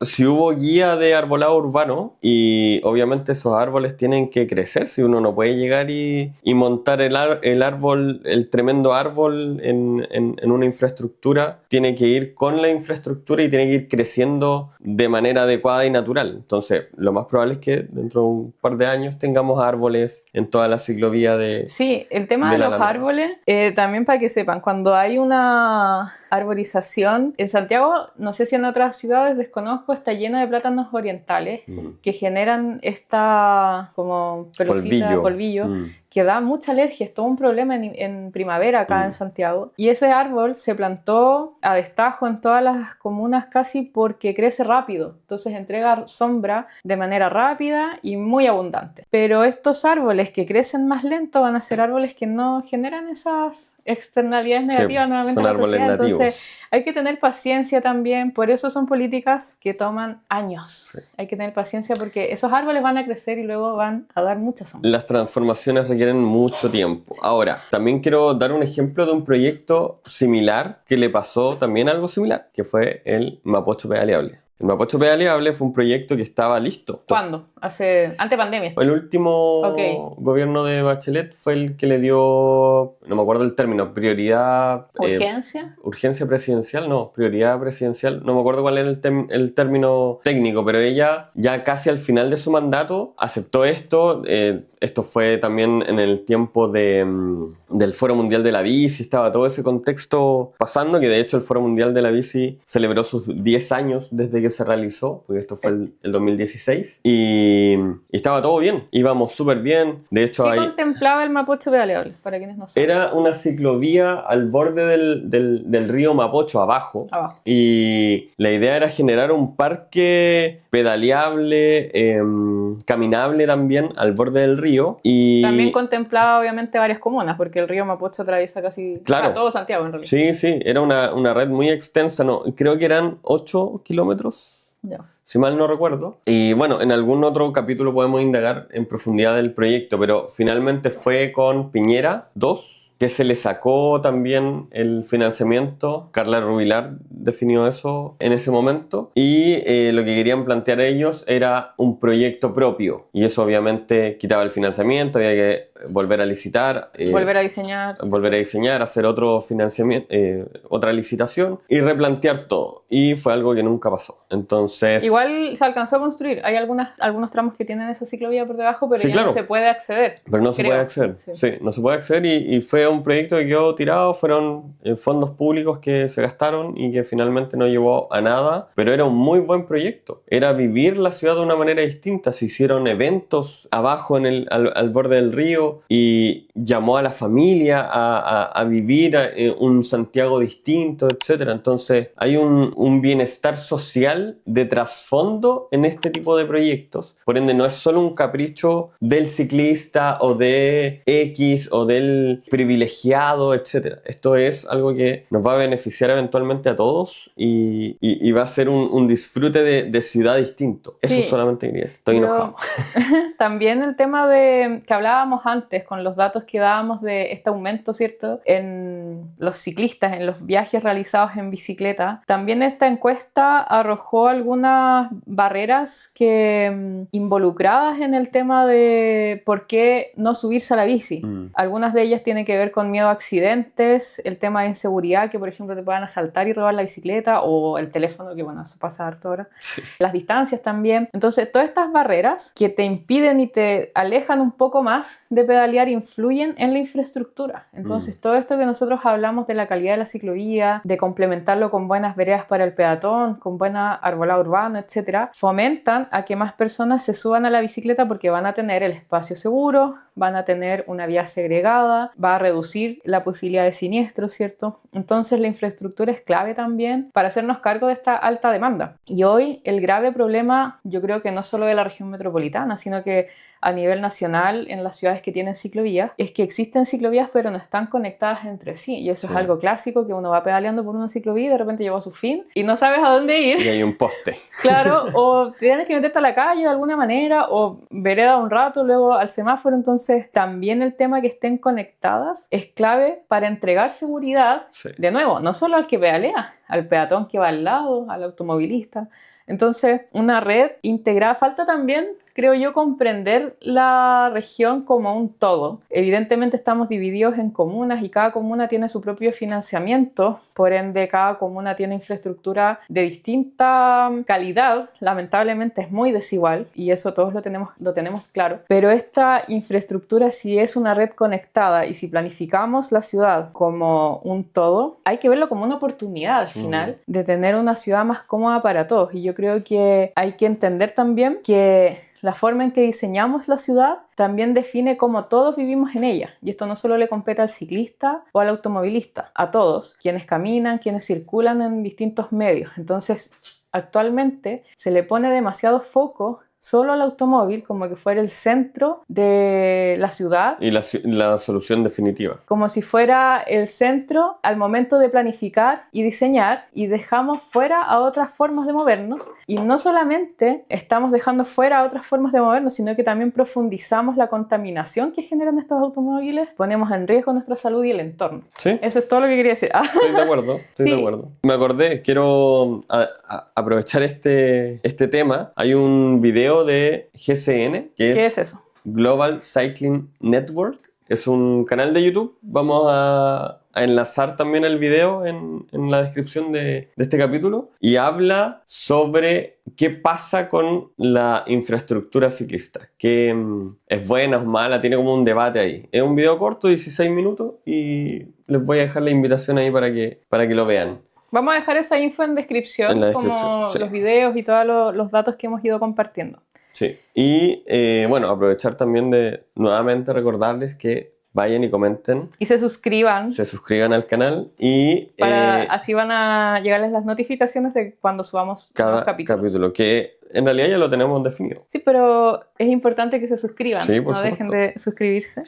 guía de arbolado urbano, y obviamente esos árboles tienen que crecer, si uno no puede llegar y montar el árbol, el tremendo árbol en una infraestructura, tiene que ir con la infraestructura y tiene que ir creciendo de manera adecuada y natural. Entonces, lo más probable es que dentro de un par de años tengamos árboles en toda la ciclovía de... Sí, el tema de los árboles, también para que sepan, cuando hay una arborización, en Santiago, no sé si en otras ciudades, desconozco, está lleno de plátanos orientales que generan esta como pelucita, polvillo que da mucha alergia, es todo un problema en primavera acá en Santiago. Y ese árbol se plantó a destajo en todas las comunas casi porque crece rápido, entonces entrega sombra de manera rápida y muy abundante. Pero estos árboles que crecen más lento van a ser árboles que no generan esas externalidades negativas nuevamente son a la árboles sociedad. nativos. Entonces hay que tener paciencia también, por eso son políticas que toman años. Sí. Hay que tener paciencia porque esos árboles van a crecer y luego van a dar mucha sombra. Las transformaciones requieren mucho tiempo. Ahora, también quiero dar un ejemplo de un proyecto similar que le pasó también algo similar, que fue el Mapocho Pedaleable. El Mapocho Pedaleable fue un proyecto que estaba listo. ¿Cuándo? Ante pandemia. El último Ok. gobierno de Bachelet fue el que le dio, no me acuerdo el término, prioridad... ¿Urgencia? urgencia presidencial, no, prioridad presidencial, no me acuerdo cuál era el término técnico, pero ella ya casi al final de su mandato aceptó esto. Esto fue también en el tiempo del Foro Mundial de la Bici, estaba todo ese contexto pasando, que de hecho el Foro Mundial de la Bici celebró sus 10 años desde que se realizó, porque esto fue el 2016, y estaba todo bien, íbamos súper bien. De hecho, ¿Qué contemplaba el Mapocho Pedaleable? Para quienes no saben. era una ciclovía al borde del río Mapocho, abajo. Y la idea era generar un parque pedaleable, caminable también, al borde del río. Y también contemplaba obviamente varias comunas, porque el río Mapocho atraviesa casi todo Santiago en realidad. Sí, sí, era una red muy extensa, no, creo que eran 8 kilómetros. Ya. Si mal no recuerdo. Y bueno, en algún otro capítulo podemos indagar en profundidad del proyecto, pero finalmente fue con Piñera 2, que se le sacó también el financiamiento. Carla Rubilar definió eso en ese momento. Y lo que querían plantear ellos era un proyecto propio. Y eso obviamente quitaba el financiamiento, había que volver a licitar. Volver a diseñar. Volver a diseñar, hacer otro financiamiento, otra licitación y replantear todo. Y fue algo que nunca pasó. Entonces... Igual se alcanzó a construir. Hay algunos tramos que tienen esa ciclovía por debajo, pero sí, ya claro, no se puede acceder. Pero no se puede acceder. Sí, no se puede acceder y fue un proyecto que quedó tirado. Fueron fondos públicos que se gastaron y que finalmente no llevó a nada. Pero era un muy buen proyecto. Era vivir la ciudad de una manera distinta. Se hicieron eventos abajo al borde del río y llamó a la familia a vivir un Santiago distinto, etc. Entonces hay un bienestar social de trasfondo en este tipo de proyectos. Por ende, no es solo un capricho del ciclista o de X o del privilegiado, etc. Esto es algo que nos va a beneficiar eventualmente a todos y va a ser un disfrute de ciudad distinto. Eso sí, solamente quería decir. Estoy enojado. También el tema de que hablábamos antes con los datos que dábamos de este aumento, ¿cierto? En los ciclistas, en los viajes realizados en bicicleta. También esta encuesta arrojó algunas barreras que involucradas en el tema de por qué no subirse a la bici. Algunas de ellas tienen que ver con miedo a accidentes, el tema de inseguridad, que por ejemplo te puedan asaltar y robar la bicicleta, o el teléfono, que bueno, eso pasa harto ahora. Sí. Las distancias también. Entonces, todas estas barreras que te impiden y te alejan un poco más de pedalear influyen en la infraestructura. Entonces, todo esto que nosotros hablamos de la calidad de la ciclovía, de complementarlo con buenas veredas para el peatón, con buena arbolado urbano, etcétera, fomentan a que más personas se suban a la bicicleta porque van a tener el espacio seguro, van a tener una vía segregada, va a reducir la posibilidad de siniestros, ¿cierto? Entonces la infraestructura es clave también para hacernos cargo de esta alta demanda. Y hoy el grave problema, yo creo que no solo de la región metropolitana, sino que a nivel nacional en las ciudades que tienen ciclovías, es que existen ciclovías pero no están conectadas entre sí. Y eso es algo clásico, que uno va pedaleando por una ciclovía y de repente llegó a su fin y no sabes a dónde ir. Y hay un poste. Claro, o tienes que meterte a la calle de alguna manera, o vereda un rato, luego al semáforo. Entonces, también el tema que estén conectadas es clave para entregar seguridad, de nuevo, no solo al que pedalea, al peatón que va al lado, al automovilista. Entonces, una red integrada. Falta también, creo yo, comprender la región como un todo. Evidentemente estamos divididos en comunas y cada comuna tiene su propio financiamiento, por ende cada comuna tiene infraestructura de distinta calidad. Lamentablemente es muy desigual y eso todos lo tenemos claro. Pero esta infraestructura, si es una red conectada y si planificamos la ciudad como un todo, hay que verlo como una oportunidad al final de tener una ciudad más cómoda para todos. Y yo creo que hay que entender también que la forma en que diseñamos la ciudad también define cómo todos vivimos en ella. Y esto no solo le compete al ciclista o al automovilista, a todos, quienes caminan, quienes circulan en distintos medios. Entonces, actualmente se le pone demasiado foco solo al automóvil como que fuera el centro de la ciudad. Y la solución definitiva. Como si fuera el centro al momento de planificar y diseñar, y dejamos fuera a otras formas de movernos. Y no solamente estamos dejando fuera a otras formas de movernos, sino que también profundizamos la contaminación que generan estos automóviles, ponemos en riesgo nuestra salud y el entorno. ¿Sí? Eso es todo lo que quería decir. Estoy de acuerdo, Sí. de acuerdo. Me acordé, quiero aprovechar este tema. Hay un video de GCN, ¿Qué es eso? Global Cycling Network. Es un canal de YouTube. Vamos a enlazar también el video en la descripción de este capítulo. Y habla sobre qué pasa con la infraestructura ciclista. Que es buena, es mala, tiene como un debate ahí. Es un video corto, 16 minutos, y les voy a dejar la invitación ahí para que lo vean. Vamos a dejar esa info en descripción, como sí, los videos y todos los datos que hemos ido compartiendo. Sí, y bueno, aprovechar también de nuevamente recordarles que vayan y comenten. Y se suscriban. Se suscriban al canal y... así van a llegarles las notificaciones de cuando subamos cada capítulo, que en realidad ya lo tenemos definido. Sí, pero es importante que se suscriban, sí, por no supuesto. Dejen de suscribirse.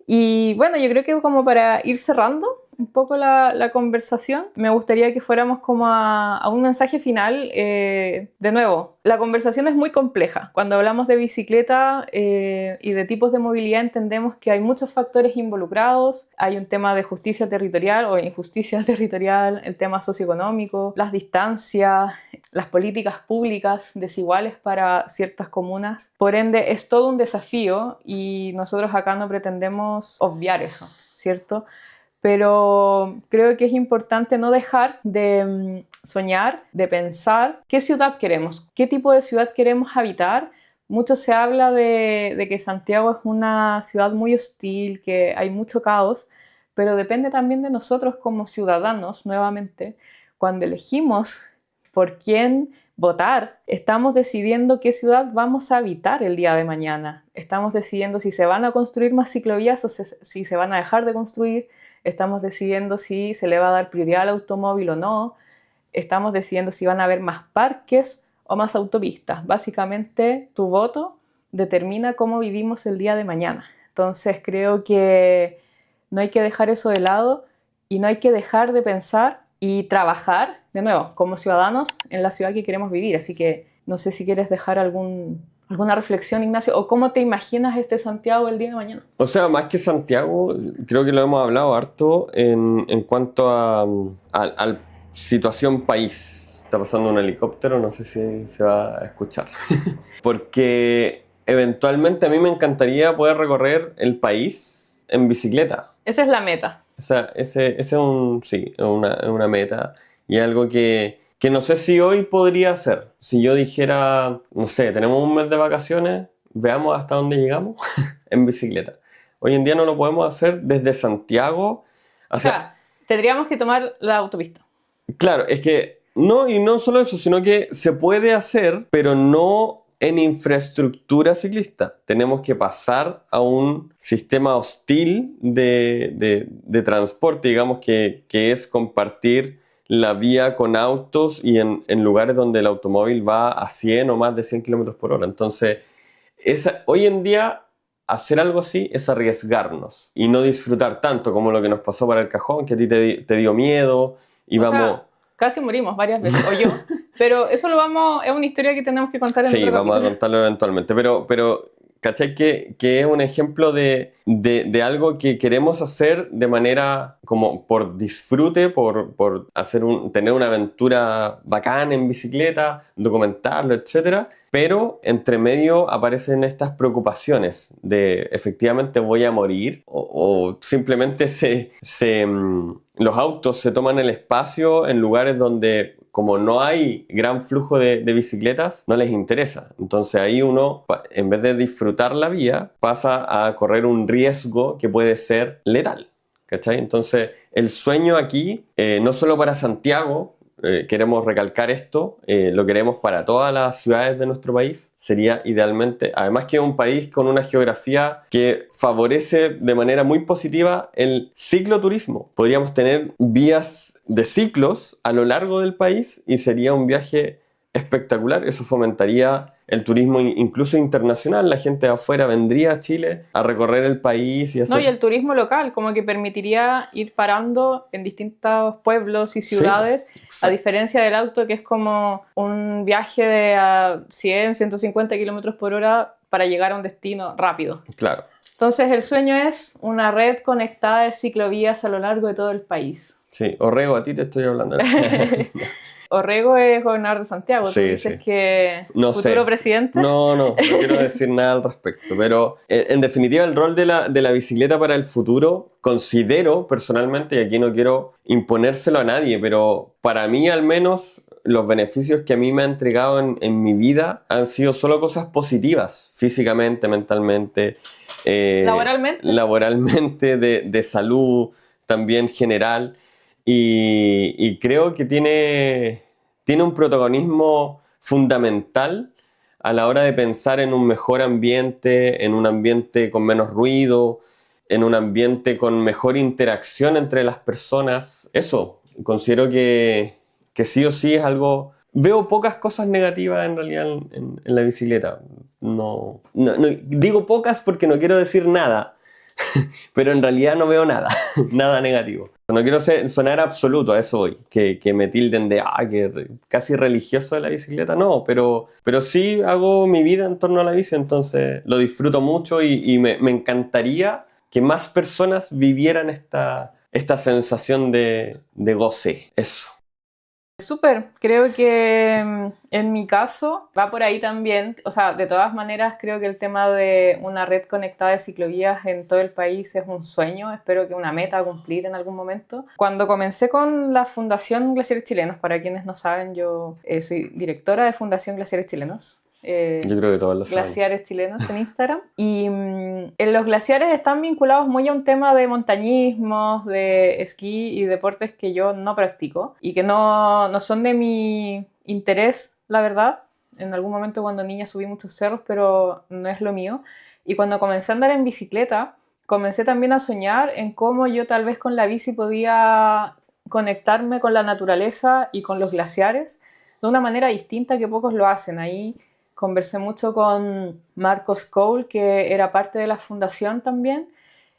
Y bueno, yo creo que como para ir cerrando un poco la conversación, me gustaría que fuéramos como a un mensaje final. De nuevo, la conversación es muy compleja. Cuando hablamos de bicicleta y de tipos de movilidad, entendemos que hay muchos factores involucrados. Hay un tema de justicia territorial o injusticia territorial, el tema socioeconómico, las distancias, las políticas públicas desiguales para ciertas comunas. Por ende, es todo un desafío y nosotros acá no pretendemos obviar eso, ¿cierto? Pero creo que es importante no dejar de soñar, de pensar qué ciudad queremos, qué tipo de ciudad queremos habitar. Mucho se habla de que Santiago es una ciudad muy hostil, que hay mucho caos, pero depende también de nosotros como ciudadanos, nuevamente. Cuando elegimos por quién votar, estamos decidiendo qué ciudad vamos a habitar el día de mañana. Estamos decidiendo si se van a construir más ciclovías o si se van a dejar de construir. Estamos decidiendo si se le va a dar prioridad al automóvil o no. Estamos decidiendo si van a haber más parques o más autopistas. Básicamente, tu voto determina cómo vivimos el día de mañana. Entonces, creo que no hay que dejar eso de lado y no hay que dejar de pensar y trabajar, de nuevo, como ciudadanos en la ciudad que queremos vivir. Así que no sé si quieres dejar alguna reflexión, Ignacio, o cómo te imaginas este Santiago el día de mañana. O sea, más que Santiago, creo que lo hemos hablado harto en cuanto a situación país. Está pasando un helicóptero, no sé si se va a escuchar. Porque eventualmente a mí me encantaría poder recorrer el país en bicicleta. Esa es la meta. O sea, ese es una meta y algo que no sé si hoy podría hacer. Si yo dijera, no sé, tenemos un mes de vacaciones, veamos hasta dónde llegamos en bicicleta. Hoy en día no lo podemos hacer desde Santiago. O sea, tendríamos que tomar la autopista. Claro, es que no, y no solo eso, sino que se puede hacer, pero no en infraestructura ciclista. Tenemos que pasar a un sistema hostil de transporte, digamos, que es compartir la vía con autos y en lugares donde el automóvil va a 100 o más de 100 km por hora. Entonces, hoy en día hacer algo así es arriesgarnos y no disfrutar tanto como lo que nos pasó para el Cajón, que a ti te dio miedo y casi morimos varias veces, o yo. Pero eso es una historia que tenemos que contar en otro capítulo. Sí, vamos a contarlo eventualmente. Pero ¿cachai? Que es un ejemplo de algo que queremos hacer de manera como por disfrute, por tener una aventura bacana en bicicleta, documentarlo, etc. Pero entre medio aparecen estas preocupaciones de efectivamente voy a morir o simplemente los autos se toman el espacio en lugares donde, como no hay gran flujo de bicicletas, no les interesa. Entonces ahí uno, en vez de disfrutar la vía, pasa a correr un riesgo que puede ser letal. ¿Cachai? Entonces el sueño aquí, no solo para Santiago, queremos recalcar esto, lo queremos para todas las ciudades de nuestro país, sería idealmente, además que es un país con una geografía que favorece de manera muy positiva el cicloturismo. Podríamos tener vías de ciclos a lo largo del país y sería un viaje espectacular. Eso fomentaría el turismo incluso internacional, la gente de afuera vendría a Chile a recorrer el país y hacer... No, y el turismo local, como que permitiría ir parando en distintos pueblos y ciudades, Sí, a diferencia del auto, que es como un viaje de a 100, 150 kilómetros por hora para llegar a un destino rápido. claro. Entonces el sueño es una red conectada de ciclovías a lo largo de todo el país. Sí, Orrego, a ti te estoy hablando. Orrego es gobernador de Santiago, tú Sí, dices sí. que No futuro sé. presidente. No quiero decir nada al respecto, pero en definitiva el rol de la bicicleta para el futuro considero personalmente, y aquí no quiero imponérselo a nadie, pero para mí al menos los beneficios que a mí me ha entregado en mi vida han sido solo cosas positivas, físicamente, mentalmente, Laboralmente. laboralmente, de salud, también general, y creo que tiene un protagonismo fundamental a la hora de pensar en un mejor ambiente, en un ambiente con menos ruido, en un ambiente con mejor interacción entre las personas. Eso, considero que sí o sí es algo... Veo pocas cosas negativas en realidad en la bicicleta. No, digo pocas porque no quiero decir nada, pero en realidad no veo nada, nada negativo. No quiero sonar absoluto, a eso voy, que me tilden de casi religioso de la bicicleta, no, pero sí hago mi vida en torno a la bici, entonces lo disfruto mucho y me encantaría que más personas vivieran esta sensación de goce, eso. Súper, creo que en mi caso va por ahí también, o sea, de todas maneras creo que el tema de una red conectada de ciclovías en todo el país es un sueño, espero que una meta a cumplir en algún momento. Cuando comencé con la Fundación Glaciares Chilenos, para quienes no saben, yo soy directora de Fundación Glaciares Chilenos. Yo creo que todos lo saben. Glaciares Chilenos en Instagram. Y los glaciares están vinculados muy a un tema de montañismo, de esquí y deportes que yo no practico y que no son de mi interés, la verdad. En algún momento cuando niña subí muchos cerros, pero no es lo mío. Y cuando comencé a andar en bicicleta, comencé también a soñar en cómo yo tal vez con la bici podía conectarme con la naturaleza y con los glaciares de una manera distinta que pocos lo hacen. Ahí conversé mucho con Marcos Cole, que era parte de la fundación también.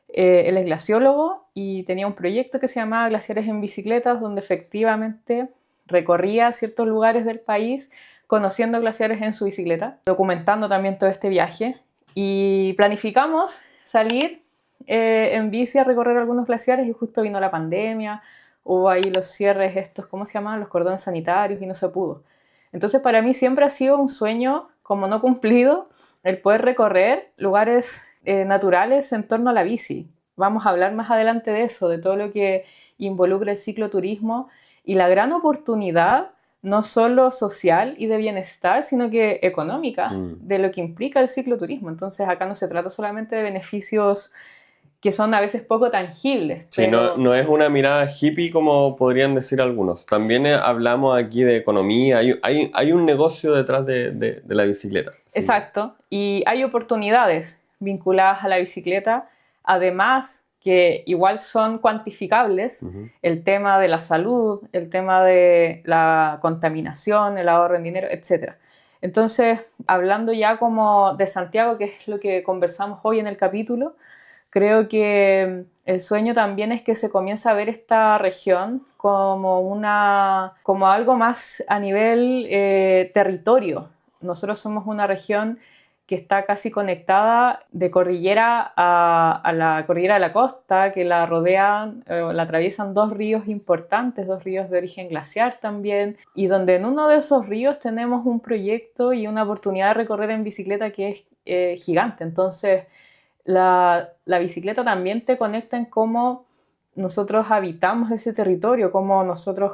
Él es glaciólogo y tenía un proyecto que se llamaba Glaciares en Bicicletas, donde efectivamente recorría ciertos lugares del país conociendo glaciares en su bicicleta, documentando también todo este viaje. Y planificamos salir en bici a recorrer algunos glaciares y justo vino la pandemia, hubo ahí los cierres estos, ¿cómo se llaman? Los cordones sanitarios y no se pudo. Entonces para mí siempre ha sido un sueño como no cumplido el poder recorrer lugares naturales en torno a la bici. Vamos a hablar más adelante de eso, de todo lo que involucra el cicloturismo y la gran oportunidad, no solo social y de bienestar, sino que económica, de lo que implica el cicloturismo. Entonces acá no se trata solamente de beneficios que son a veces poco tangibles. Sí, pero... no es una mirada hippie como podrían decir algunos. También hablamos aquí de economía, hay un negocio detrás de la bicicleta. Sí. Exacto, y hay oportunidades vinculadas a la bicicleta, además que igual son cuantificables, el tema de la salud, el tema de la contaminación, el ahorro en dinero, etc. Entonces, hablando ya como de Santiago, que es lo que conversamos hoy en el capítulo, creo que el sueño también es que se comience a ver esta región como algo más a nivel territorio. Nosotros somos una región que está casi conectada de cordillera a la cordillera de la costa, que la rodean, la atraviesan dos ríos importantes, dos ríos de origen glaciar también, y donde en uno de esos ríos tenemos un proyecto y una oportunidad de recorrer en bicicleta que es gigante. Entonces, la bicicleta también te conecta en cómo nosotros habitamos ese territorio, cómo nosotros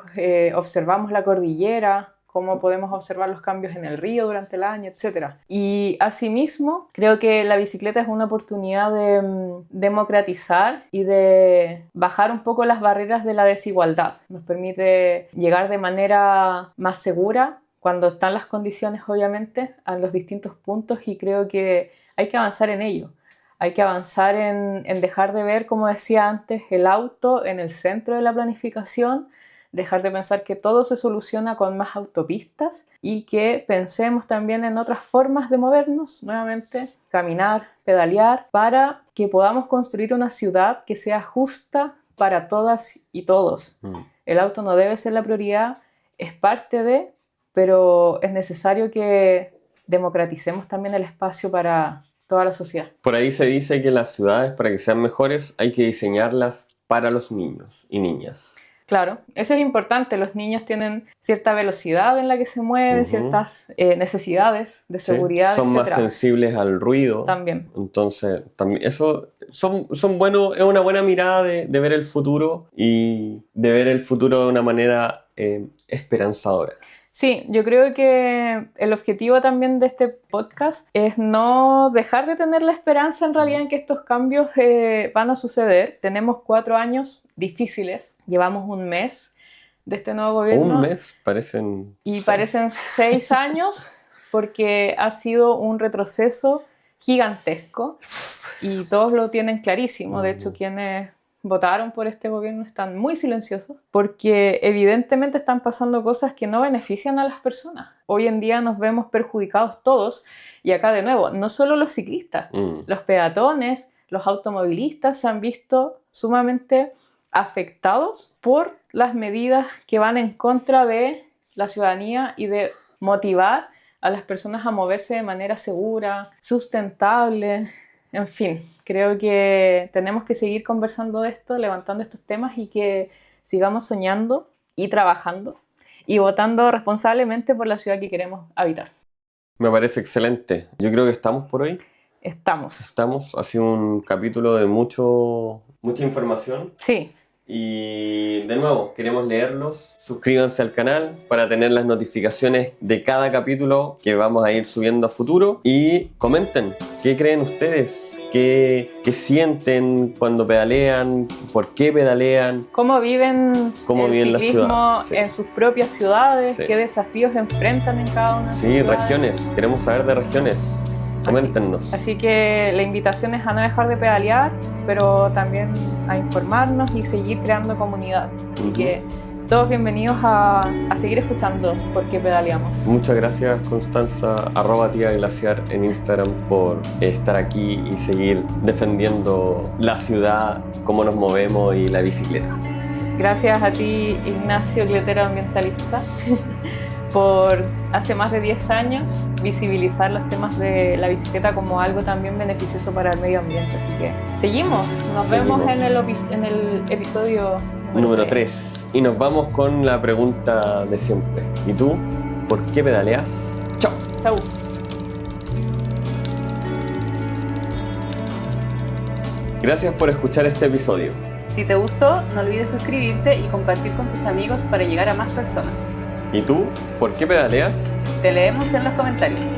observamos la cordillera, cómo podemos observar los cambios en el río durante el año, etc. Y asimismo, creo que la bicicleta es una oportunidad de democratizar y de bajar un poco las barreras de la desigualdad. Nos permite llegar de manera más segura, cuando están las condiciones, obviamente, a los distintos puntos, y creo que hay que avanzar en ello. Hay que avanzar en dejar de ver, como decía antes, el auto en el centro de la planificación, dejar de pensar que todo se soluciona con más autopistas y que pensemos también en otras formas de movernos, nuevamente, caminar, pedalear, para que podamos construir una ciudad que sea justa para todas y todos. El auto no debe ser la prioridad, es parte de, pero es necesario que democraticemos también el espacio para toda la sociedad. Por ahí se dice que las ciudades, para que sean mejores, hay que diseñarlas para los niños y niñas. Claro, eso es importante. Los niños tienen cierta velocidad en la que se mueven, ciertas necesidades de seguridad, son etcétera. Más sensibles al ruido. También. Entonces, también eso son buenos, es una buena mirada de ver el futuro y de ver el futuro de una manera esperanzadora. Sí, yo creo que el objetivo también de este podcast es no dejar de tener la esperanza en realidad en que estos cambios van a suceder. Tenemos 4 años difíciles, llevamos un mes de este nuevo gobierno. Un mes, parecen... Y parecen 6 años porque ha sido un retroceso gigantesco y todos lo tienen clarísimo. De hecho, quienes votaron por este gobierno están muy silenciosos porque evidentemente están pasando cosas que no benefician a las personas. Hoy en día nos vemos perjudicados todos y acá de nuevo, no solo los ciclistas, los peatones, los automovilistas se han visto sumamente afectados por las medidas que van en contra de la ciudadanía y de motivar a las personas a moverse de manera segura, sustentable. En fin, creo que tenemos que seguir conversando de esto, levantando estos temas y que sigamos soñando y trabajando y votando responsablemente por la ciudad que queremos habitar. Me parece excelente. Yo creo que estamos por hoy. Estamos. Ha sido un capítulo de mucha información. Sí. Y de nuevo, queremos leerlos. Suscríbanse al canal para tener las notificaciones de cada capítulo que vamos a ir subiendo a futuro. Y comenten, ¿qué creen ustedes? ¿Qué sienten cuando pedalean? ¿Por qué pedalean? ¿Cómo viven el ciclismo en sus propias ciudades? Sí. ¿Qué desafíos enfrentan en cada una de sus ciudades? regiones. Queremos saber de regiones. Coméntenos. Así que la invitación es a no dejar de pedalear, pero también a informarnos y seguir creando comunidad. Así que todos bienvenidos a seguir escuchando por qué pedaleamos. Muchas gracias, Constanza, @tiaglaciar en Instagram, por estar aquí y seguir defendiendo la ciudad, cómo nos movemos y la bicicleta. Gracias a ti, Ignacio, cletero ambientalista, por hace más de 10 años visibilizar los temas de la bicicleta como algo también beneficioso para el medio ambiente. Así que seguimos. Nos vemos en el episodio número 3. Y nos vamos con la pregunta de siempre. ¿Y tú? ¿Por qué pedaleas? ¡Chao! ¡Chao! Gracias por escuchar este episodio. Si te gustó, no olvides suscribirte y compartir con tus amigos para llegar a más personas. ¿Y tú? ¿Por qué pedaleas? Te leemos en los comentarios.